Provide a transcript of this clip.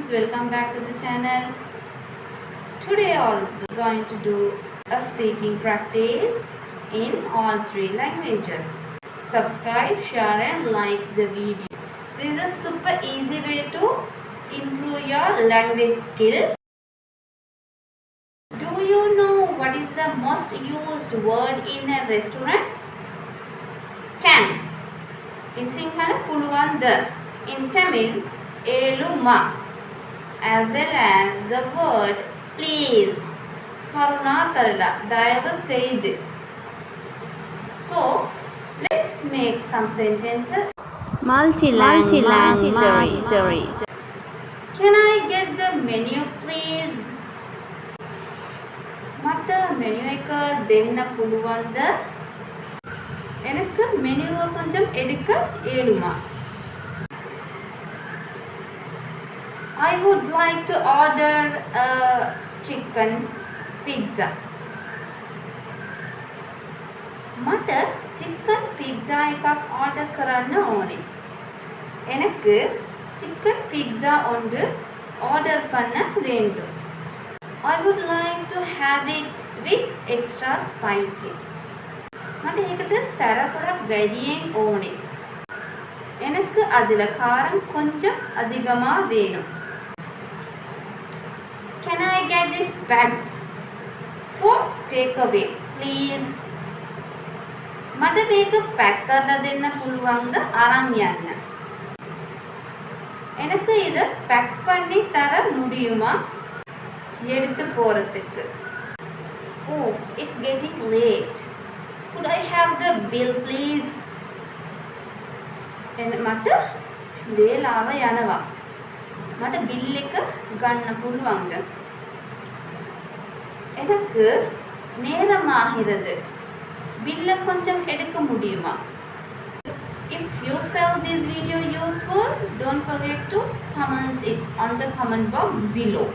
friends, welcome back to the channel. Today also going to do a speaking practice in all three languages. Subscribe, share and like the video. This is a super easy way to improve your language skill. Do you know what is the most used word in a restaurant? Can. In Sinhala Puluvanda. In Tamil, Eluma. As well as the word please. Karuna Karala. Dayavu Seydu. So, let's make some sentences. Multi-language story. Can I get the menu please? මට menu එක දෙන්න පුළුවන්ද? எனக்கு மெனுவை கொஞ்சம் எடுக்க இயலுமா? I would like to order a chicken pizza. මට chicken pizza එකක් order කරන්න ඕනේ. எனக்கு chicken pizza ஒன்று order பண்ண வேண்டும். I would like to have it with extra spicy. මට ඒකට සැර පොඩක් වැඩියෙන් ඕනේ. எனக்கு அதில காரம் கொஞ்சம் அதிகமா வேணும். Can I get this packed for takeaway please? මට මේක පැක් කරලා දෙන්න පුළුවන්ද අරන් යන්න? எனக்கு இத පැක් பண்ணி தர முடியுமா? எடுத்து போறதுக்கு. Oh, it's getting late. Could I have the bill please? මට වේලාව යනවා. මට bill එක ගන්න පුළුවන්ද? எனக்கு நேரமாகிறது. bill கொஞ்சம் எடுக்க முடியுமா? If you found this video useful, don't forget to comment it on the comment box below.